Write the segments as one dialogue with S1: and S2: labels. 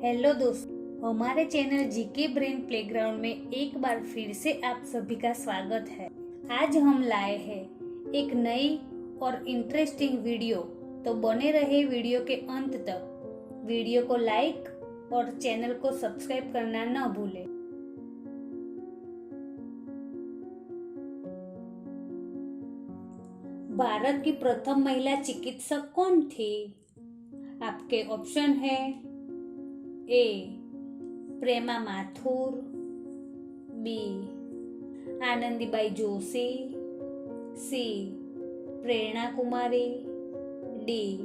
S1: Hello दोस्तों, हमारे channel GK brain playground में एक बार फिर से आप सभी का स्वागत है। आज हम लाए हैं एक नई और इंटरेस्टिंग वीडियो, तो बने रहे वीडियो के अंत तक। वीडियो को लाइक और चैनल को सब्सक्राइब करना न भूलें। भारत की प्रथम महिला चिकित्सक कौन थी? आपके ऑप्शन है ए प्रेमा माथुर, बी आनंदीबाई जोशी, सी प्रेरणा कुमारी, डी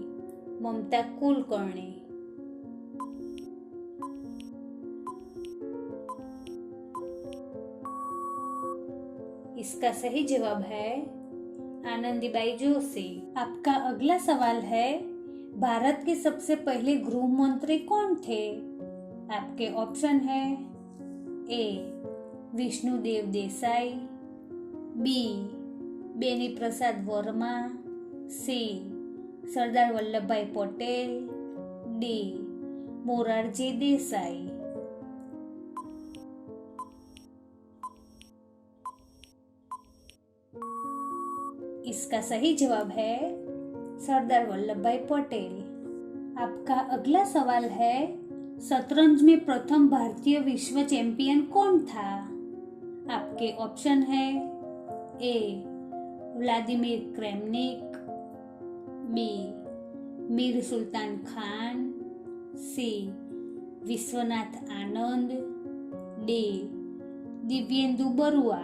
S1: ममता कुलकर्णी। इसका सही जवाब है आनंदीबाई जोशी। आपका अगला सवाल है, भारत के सबसे पहले गृह मंत्री कौन थे? आपके ऑप्शन है ए विष्णुदेव देसाई, बी बेनी प्रसाद वर्मा, सी सरदार वल्लभ भाई पटेल, डी मोरारजी देसाई। इसका सही जवाब है सरदार वल्लभ भाई पटेल। आपका अगला सवाल है, शतरंज में प्रथम भारतीय विश्व चैंपियन कौन था? आपके ऑप्शन है ए Vladimir Kramnik, B Mir Sultan Khan, सी विश्वनाथ आनंद, डी दिव्येंदु बरुआ।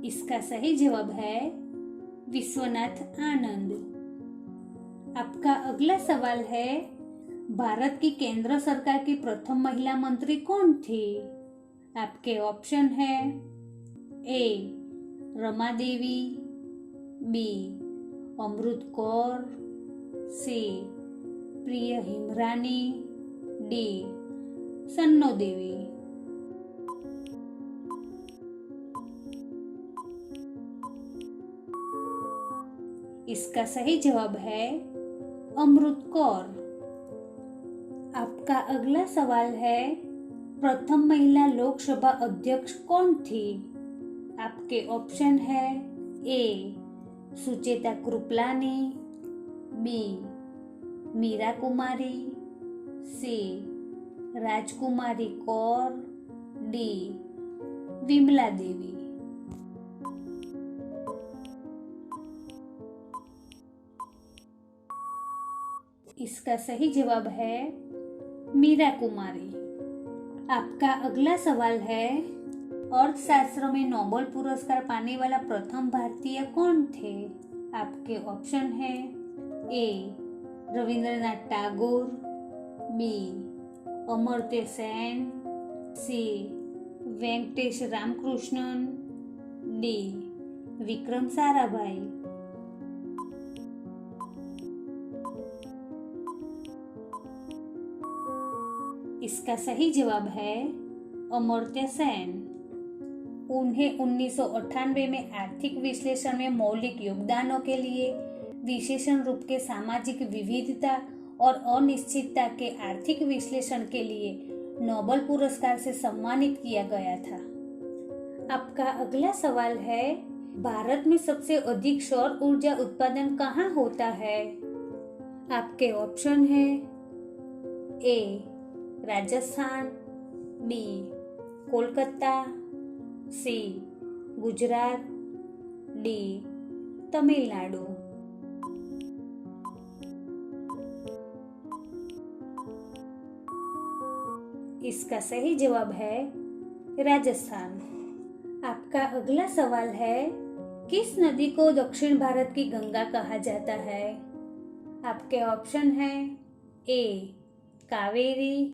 S1: इसका सही जवाब है विश्वनाथ आनंद। आपका अगला सवाल है, भारत की केंद्र सरकार की प्रथम महिला मंत्री कौन थी? आपके ऑप्शन है ए रमा देवी, बी अमृत कौर, सी प्रिय हिमरानी, डी सन्नो देवी। इसका सही जवाब है अमृत कौर। आपका अगला सवाल है, प्रथम महिला लोकसभा अध्यक्ष कौन थी? आपके ऑप्शन है ए सुचेता कृपलानी, बी मीरा कुमारी, सी राजकुमारी कौर, डी विमला देवी। इसका सही जवाब है मीरा कुमारी। आपका अगला सवाल है, अर्थशास्त्र में नोबेल पुरस्कार पाने वाला प्रथम भारतीय कौन थे? आपके ऑप्शन है ए रविंद्रनाथ टैगोर, बी अमर्त्य सेन, सी वेंकटेश रामकृष्णन, डी विक्रम साराभाई। इसका सही जवाब है अमर्त्य सेन। उन्हें 1998 में आर्थिक विश्लेषण में मौलिक योगदानों के लिए विशेषण रूप के सामाजिक विविधता और अनिश्चितता के आर्थिक विश्लेषण के लिए नोबेल पुरस्कार से सम्मानित किया गया था। आपका अगला सवाल है, भारत में सबसे अधिक सौर ऊर्जा उत्पादन कहाँ होता है? आपके ऑप्शन है ए राजस्थान, बी कोलकाता, सी गुजरात, डी तमिलनाडु। इसका सही जवाब है राजस्थान। आपका अगला सवाल है, किस नदी को दक्षिण भारत की गंगा कहा जाता है? आपके ऑप्शन है ए कावेरी,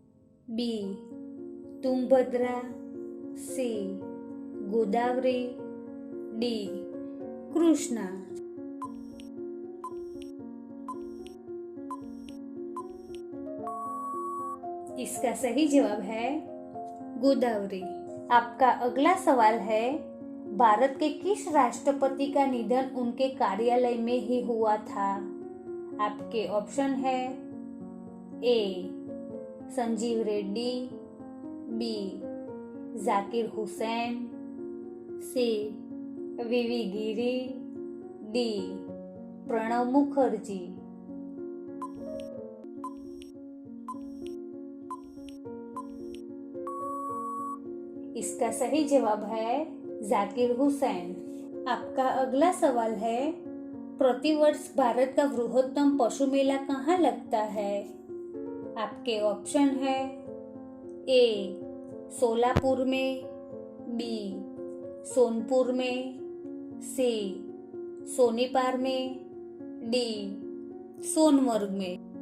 S1: बी तुंगभद्रा, सी गोदावरी, डी कृष्णा। इसका सही जवाब है गोदावरी। आपका अगला सवाल है, भारत के किस राष्ट्रपति का निधन उनके कार्यालय में ही हुआ था? आपके ऑप्शन है ए संजीव रेड्डी, बी जाकिर हुसैन, सी वीवी गिरी, डी प्रणब मुखर्जी। इसका सही जवाब है जाकिर हुसैन। आपका अगला सवाल है, प्रतिवर्ष भारत का बृहत्तम पशु मेला कहाँ लगता है? आपके ऑप्शन है ए सोलापुर में, बी सोनपुर में, सी सोनीपत में, डी सोनमर्ग में।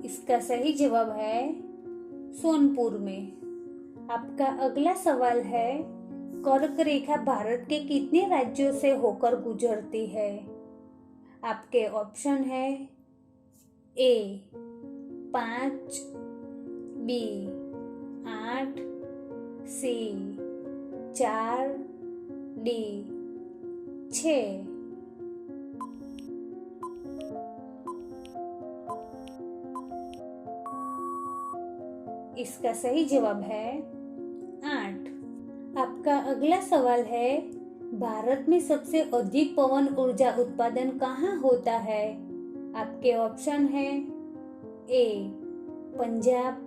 S1: इसका सही जवाब है सोनपुर में। आपका अगला सवाल है, कर्क रेखा भारत के कितने राज्यों से होकर गुजरती है? आपके ऑप्शन है ए 5, बी 8, सी 4, डी 6। इसका सही जवाब है 8। आपका अगला सवाल है, भारत में सबसे अधिक पवन ऊर्जा उत्पादन कहाँ होता है? आपके ऑप्शन है ए पंजाब,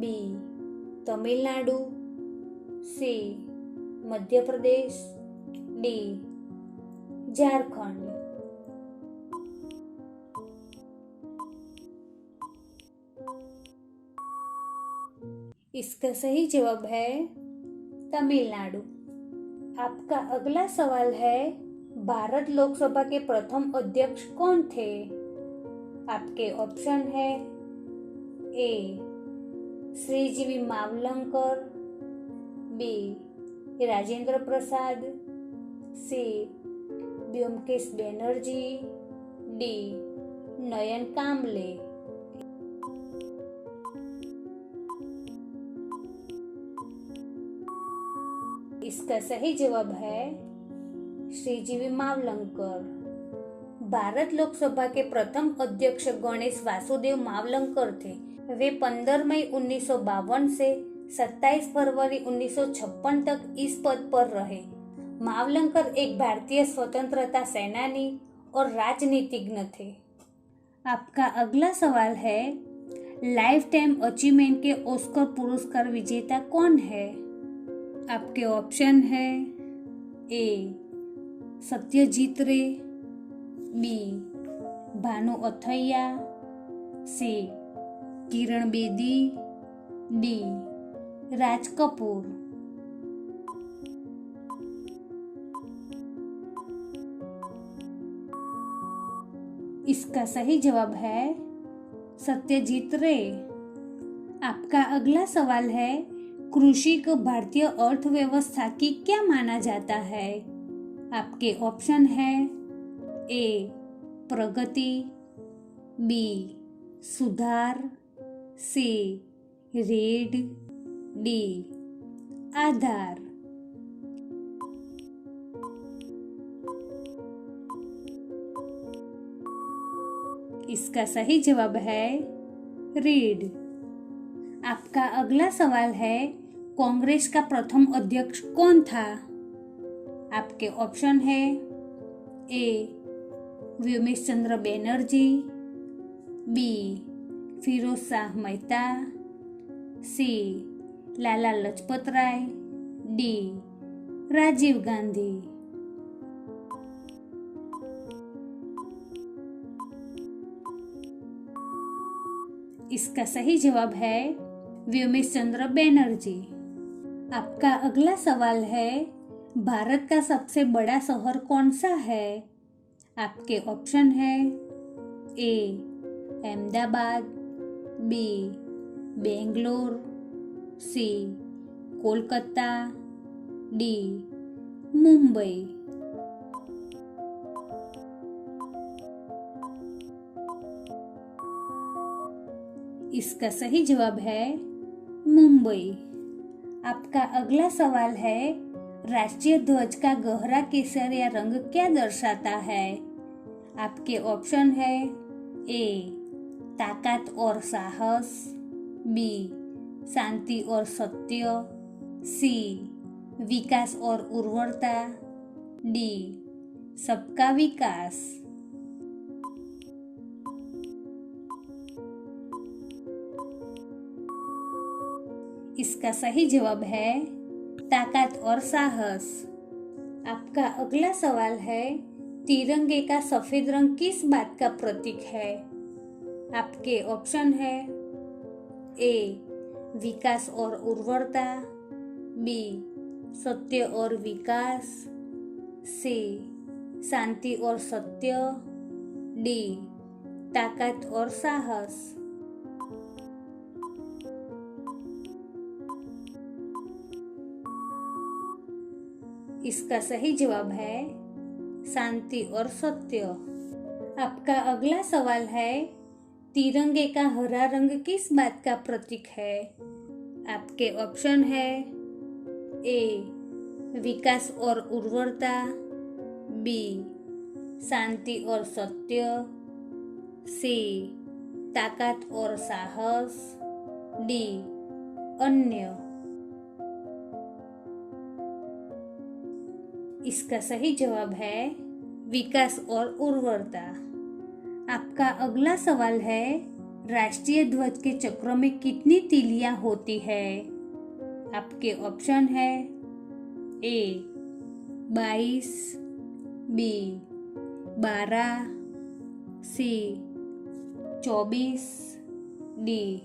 S1: बी तमिलनाडु, सी मध्य प्रदेश, डी झारखंड। इसका सही जवाब है तमिलनाडु। आपका अगला सवाल है, भारत लोकसभा के प्रथम अध्यक्ष कौन थे? आपके ऑप्शन है ए श्रीजीवी मावलंकर, बी राजेंद्र प्रसाद, सी ब्योमकेश बैनर्जी, डी नयन कामले। इसका सही जवाब है श्रीजीवी मावलंकर। भारत लोकसभा के प्रथम अध्यक्ष गणेश वासुदेव मावलंकर थे। वे 15 मई 1952 से 27 फरवरी 1956 तक इस पद पर रहे। मावलंकर एक भारतीय स्वतंत्रता सेनानी और राजनीतिज्ञ थे। आपका अगला सवाल है, लाइफ टाइम अचीवमेंट के ऑस्कर पुरस्कार विजेता कौन है? आपके ऑप्शन है ए सत्यजीत रे, बी भानु अथैया, सी किरण बेदी, डी राज कपूर। इसका सही जवाब है सत्यजीत रे। आपका अगला सवाल है, कृषि को भारतीय अर्थव्यवस्था की क्या माना जाता है? आपके ऑप्शन है ए प्रगति, बी सुधार, सी रीढ़, डी आधार। इसका सही जवाब है रीढ़। आपका अगला सवाल है, कांग्रेस का प्रथम अध्यक्ष कौन था? आपके ऑप्शन है ए व्योमेश चंद्र बैनर्जी, बी फिरोज शाह मेहता, सी लाला लजपत राय, डी राजीव गांधी। इसका सही जवाब है व्योमेश चंद्र बैनर्जी। आपका अगला सवाल है, भारत का सबसे बड़ा शहर कौन सा है? आपके ऑप्शन है ए अहमदाबाद, बी बेंगलोर, सी कोलकाता, डी मुंबई। इसका सही जवाब है मुंबई। आपका अगला सवाल है, राष्ट्रीय ध्वज का गहरा केसरिया रंग क्या दर्शाता है? आपके ऑप्शन है ए ताकत और साहस, बी शांति और सत्य, सी विकास और उर्वरता, डी सबका विकास। इसका सही जवाब है ताकत और साहस। आपका अगला सवाल है, तिरंगे का सफेद रंग किस बात का प्रतीक है? आपके ऑप्शन है ए विकास और उर्वरता, बी सत्य और विकास, सी शांति और सत्य, डी ताकत और साहस। इसका सही जवाब है शांति और सत्य। आपका अगला सवाल है, तिरंगे का हरा रंग किस बात का प्रतीक है? आपके ऑप्शन है ए विकास और उर्वरता, बी शांति और सत्य, सी ताकत और साहस, डी अन्य। इसका सही जवाब है विकास और उर्वरता। आपका अगला सवाल है, राष्ट्रीय ध्वज के चक्र में कितनी तीलियां होती है? आपके ऑप्शन है ए 22, बी 12, सी 24, डी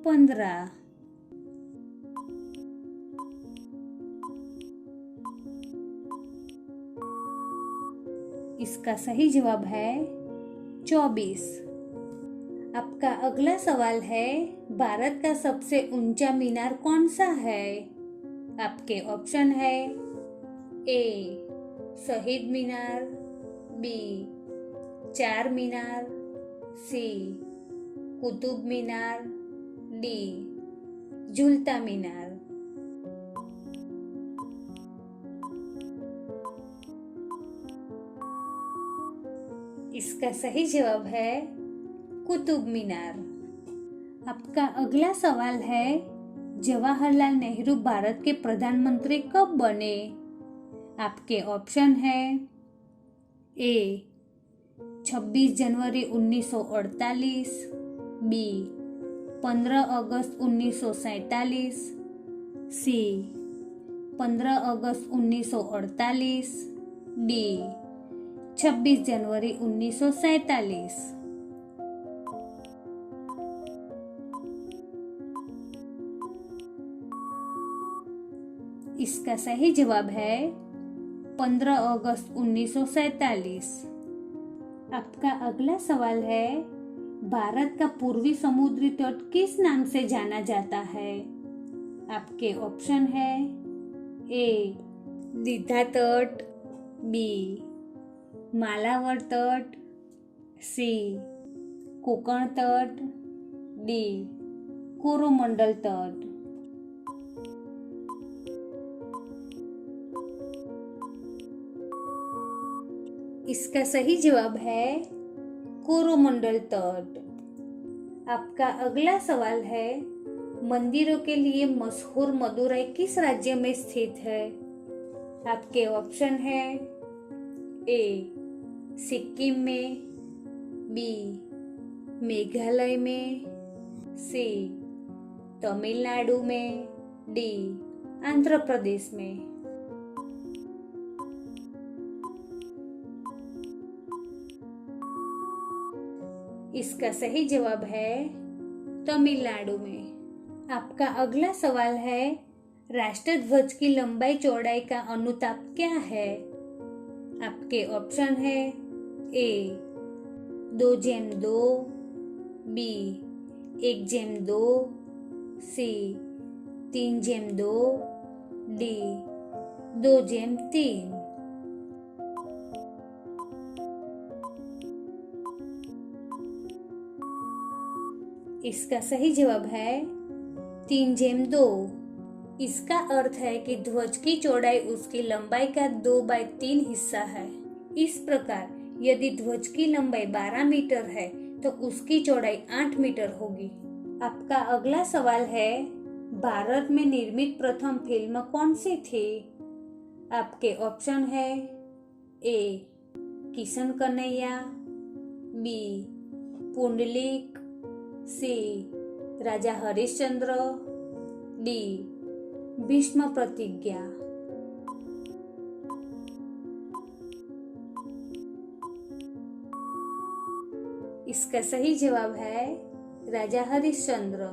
S1: 15। इसका सही जवाब है 24। आपका अगला सवाल है, भारत का सबसे ऊंचा मीनार कौन सा है? आपके ऑप्शन है ए शहीद मीनार, बी चार मीनार, सी कुतुब मीनार, डी झूलता मीनार। इसका सही जवाब है कुतुब मीनार। आपका अगला सवाल है, जवाहरलाल नेहरू भारत के प्रधानमंत्री कब बने? आपके ऑप्शन है ए 26 जनवरी 1948, बी 15 अगस्त 1947, सी 15 अगस्त 1948, डी 26 जनवरी 1947। इसका सही जवाब है 15 अगस्त 1947। आपका अगला सवाल है, भारत का पूर्वी समुद्री तट किस नाम से जाना जाता है? आपके ऑप्शन है ए दीघा तट, बी मालावर तट, सी कोकण तट, डी कोरोमंडल तट। इसका सही जवाब है कोरोमंडल तट। आपका अगला सवाल है, मंदिरों के लिए मशहूर मदुरई किस राज्य में स्थित है? आपके ऑप्शन है ए सिक्किम में, बी मेघालय में, सी तमिलनाडु में, डी आंध्र प्रदेश में। इसका सही जवाब है तमिलनाडु में। आपका अगला सवाल है, राष्ट्रध्वज की लंबाई चौड़ाई का अनुपात क्या है? आपके ऑप्शन है ए 2:2, बी 1:2, सी 3:2, डी 2:3। इसका सही जवाब है 3:2। इसका अर्थ है कि ध्वज की चौड़ाई उसकी लंबाई का 2/3 हिस्सा है। इस प्रकार यदि ध्वज की लंबाई 12 मीटर है तो उसकी चौड़ाई 8 मीटर होगी। आपका अगला सवाल है, भारत में निर्मित प्रथम फिल्म कौन सी थी? आपके ऑप्शन है ए किशन कन्हैया, बी पुंडलिक, सी राजा हरिश्चंद्र, डी भीष्म प्रतिज्ञा। इसका सही जवाब है राजा हरिश्चंद्र।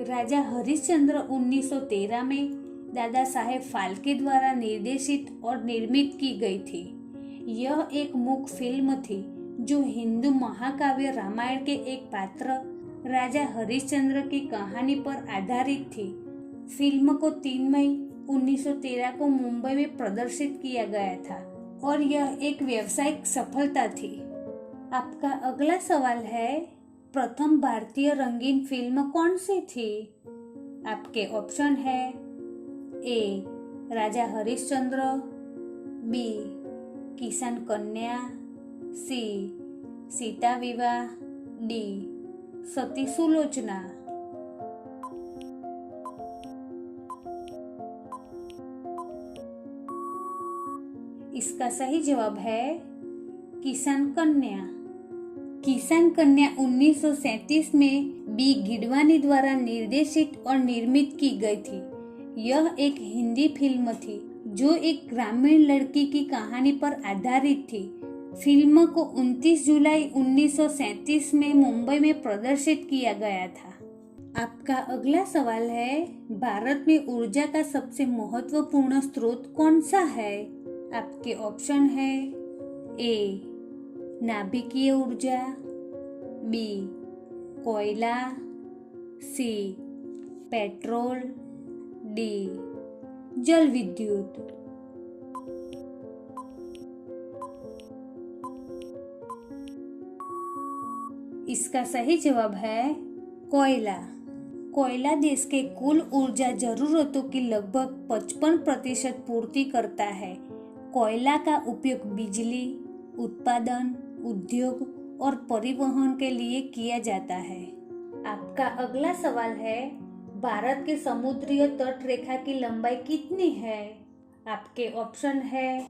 S1: राजा हरिश्चंद्र 1913 में दादा साहेब फाल्के द्वारा निर्देशित और निर्मित की गई थी। यह एक मूक फिल्म थी जो हिंदू महाकाव्य रामायण के एक पात्र राजा हरिश्चंद्र की कहानी पर आधारित थी। फिल्म को 3 मई 1913 को मुंबई में प्रदर्शित किया गया था और यह एक व्यावसायिक सफलता थी। आपका अगला सवाल है, प्रथम भारतीय रंगीन फिल्म कौन सी थी? आपके ऑप्शन है ए राजा हरिश्चंद्र, बी किसान कन्या, सी सीता विवाह, डी सती सुलोचना। इसका सही जवाब है किसान कन्या। किसान कन्या 1937 में बी गिडवानी द्वारा निर्देशित और निर्मित की गई थी। यह एक हिंदी फिल्म थी जो एक ग्रामीण लड़की की कहानी पर आधारित थी। फिल्म को 29 जुलाई 1937 में मुंबई में प्रदर्शित किया गया था। आपका अगला सवाल है, भारत में ऊर्जा का सबसे महत्वपूर्ण स्रोत कौन सा है? आपके ऑप्शन है ए नाभिकीय ऊर्जा, बी कोयला, सी पेट्रोल, डी जल विद्युत। इसका सही जवाब है कोयला। कोयला देश के कुल ऊर्जा जरूरतों की लगभग 55% पूर्ति करता है। कोयला का उपयोग बिजली उत्पादन, उद्योग और परिवहन के लिए किया जाता है। आपका अगला सवाल है, भारत के समुद्रीय तट रेखा की लंबाई कितनी है? आपके ऑप्शन है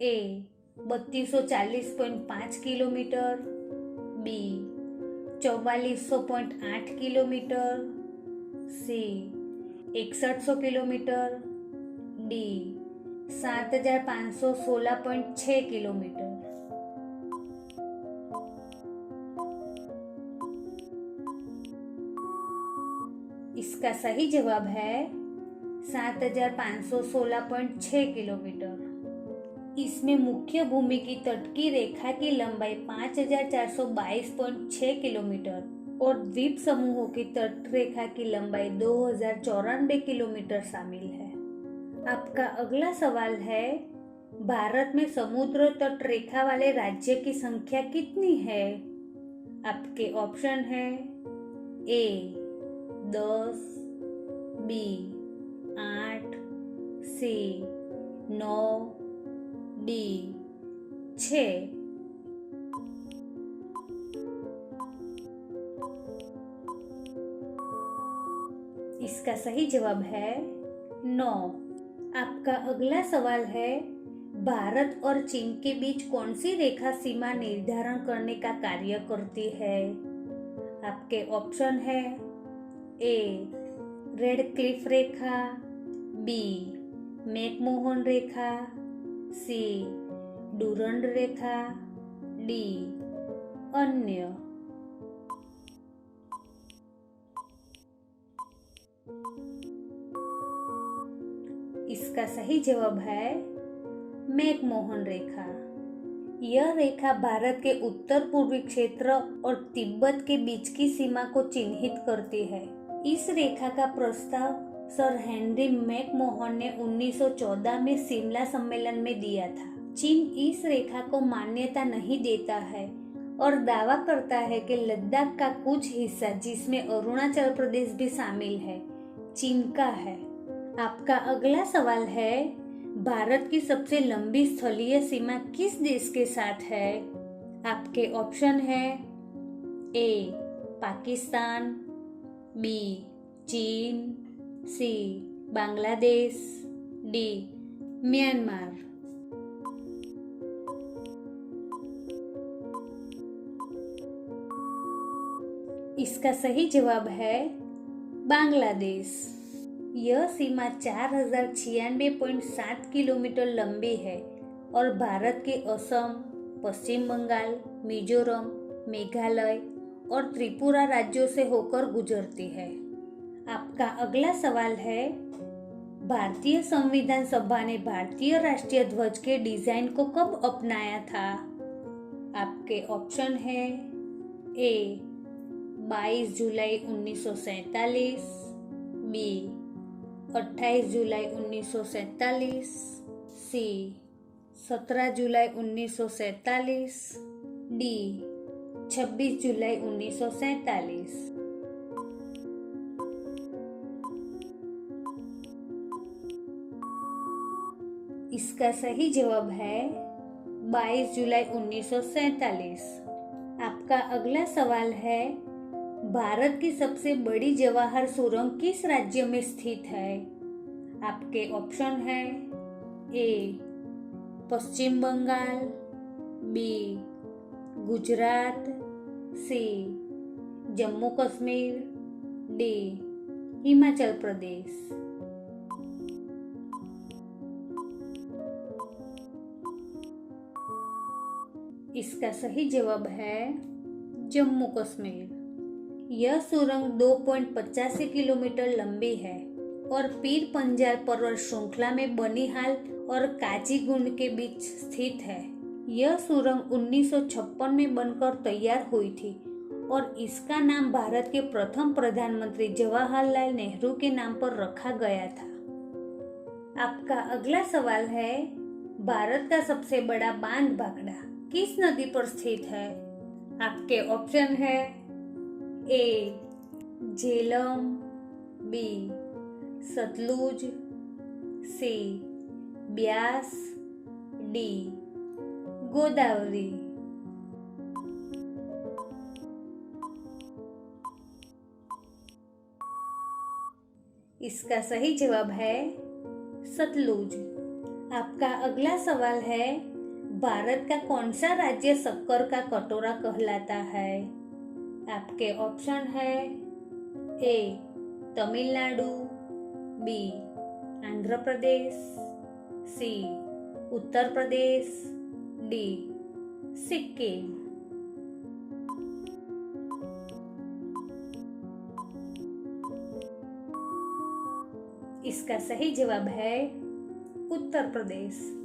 S1: ए 3240.5 किलोमीटर, बी 4400.8 किलोमीटर, सी 6100 किलोमीटर, डी 7516.6 किलोमीटर। इसका सही जवाब है 7516.6 किलोमीटर। इसमें मुख्य भूमि की तट की रेखा की लंबाई 5422.6 किलोमीटर और द्वीप समूहों की तट रेखा की लंबाई 2094 किलोमीटर शामिल है। आपका अगला सवाल है, भारत में समुद्र तट रेखा वाले राज्य की संख्या कितनी है? आपके ऑप्शन है ए 10, बी 8, सी 9, डी 6। इसका सही जवाब है 9। आपका अगला सवाल है, भारत और चीन के बीच कौन सी रेखा सीमा निर्धारण करने का कार्य करती है? आपके ऑप्शन है ए रेड क्लिफ रेखा, बी मैकमोहन रेखा, सी डूरंड रेखा, डी अन्य। इसका सही जवाब है मैकमोहन रेखा। यह रेखा भारत के उत्तर पूर्वी क्षेत्र और तिब्बत के बीच की सीमा को चिन्हित करती है। इस रेखा का प्रस्ताव सर हेनरी मैकमोहन ने 1914 में शिमला सम्मेलन में दिया था। चीन इस रेखा को मान्यता नहीं देता है और दावा करता है कि लद्दाख का कुछ हिस्सा, जिसमें अरुणाचल प्रदेश भी शामिल है, चीन का है। आपका अगला सवाल है, भारत की सबसे लंबी स्थलीय सीमा किस देश के साथ है? आपके ऑप्शन है ए पाकिस्तान, बी चीन, सी बांग्लादेश, डी म्यांमार। इसका सही जवाब है बांग्लादेश। यह सीमा 4096.7 किलोमीटर लंबी है और भारत के असम, पश्चिम बंगाल, मिजोरम, मेघालय और त्रिपुरा राज्यों से होकर गुजरती है। आपका अगला सवाल है, भारतीय संविधान सभा ने भारतीय राष्ट्रीय ध्वज के डिजाइन को कब अपनाया था? आपके ऑप्शन है ए 22 जुलाई 1947, बी 28 जुलाई 1947, सी 17 जुलाई 1947, डी 26 जुलाई 1947। इसका सही जवाब है 22 जुलाई 1947। आपका अगला सवाल है, भारत की सबसे बड़ी जवाहर सुरंग किस राज्य में स्थित है? आपके ऑप्शन है ए पश्चिम बंगाल, बी गुजरात, सी जम्मू कश्मीर, डी हिमाचल प्रदेश। इसका सही जवाब है जम्मू कश्मीर। यह सुरंग 2.85 किलोमीटर लंबी है और पीर पंजाल पर्वत श्रृंखला में बनिहाल और काजीगुंड के बीच स्थित है। यह सुरंग 1956 में बनकर तैयार हुई थी और इसका नाम भारत के प्रथम प्रधानमंत्री जवाहरलाल नेहरू के नाम पर रखा गया था। आपका अगला सवाल है, भारत का सबसे बड़ा बांध भाखड़ा किस नदी पर स्थित है? आपके ऑप्शन है ए झेलम, बी सतलुज, सी ब्यास, डी गोदावरी। इसका सही जवाब है सतलुज। आपका अगला सवाल है, भारत का कौन सा राज्य शक्कर का कटोरा कहलाता है? आपके ऑप्शन है ए तमिलनाडु, बी आंध्र प्रदेश, सी उत्तर प्रदेश, डी सिक्किम। इसका सही जवाब है उत्तर प्रदेश।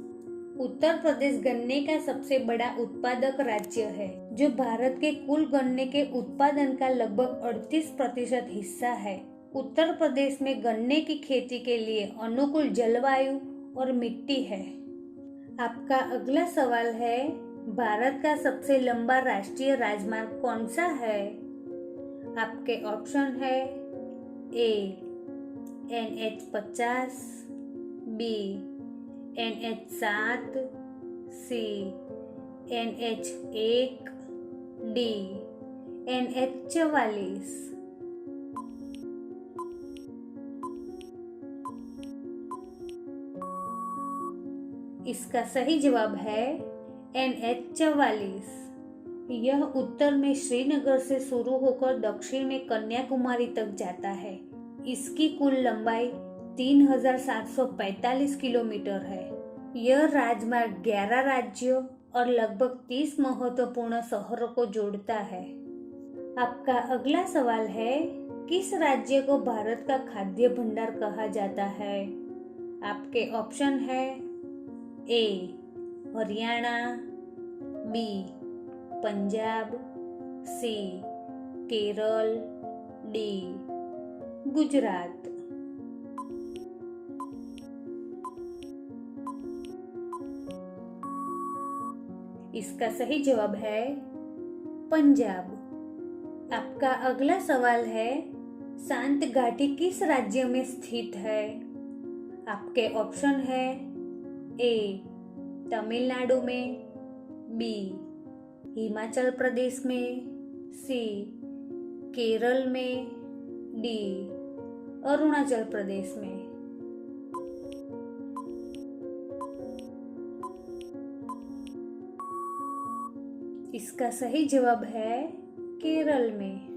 S1: उत्तर प्रदेश गन्ने का सबसे बड़ा उत्पादक राज्य है, जो भारत के कुल गन्ने के उत्पादन का लगभग 38% हिस्सा है। उत्तर प्रदेश में गन्ने की खेती के लिए अनुकूल जलवायु और मिट्टी है। आपका अगला सवाल है, भारत का सबसे लंबा राष्ट्रीय राजमार्ग कौन सा है? आपके ऑप्शन है ए NH50, बी NH7, सी NH1, डी NH44। इसका सही जवाब है NH44। यह उत्तर में श्रीनगर से शुरू होकर दक्षिण में कन्याकुमारी तक जाता है। इसकी कुल लंबाई 3745 किलोमीटर है। यह राजमार्ग 11 राज्यों और लगभग 30 महत्वपूर्ण शहरों को जोड़ता है। आपका अगला सवाल है, किस राज्य को भारत का खाद्य भंडार कहा जाता है? आपके ऑप्शन है ए हरियाणा, बी पंजाब, सी केरल, डी गुजरात। इसका सही जवाब है पंजाब। आपका अगला सवाल है, शांत घाटी किस राज्य में स्थित है? आपके ऑप्शन है ए तमिलनाडु में, बी हिमाचल प्रदेश में, सी केरल में, डी अरुणाचल प्रदेश में। इसका सही जवाब है केरल में।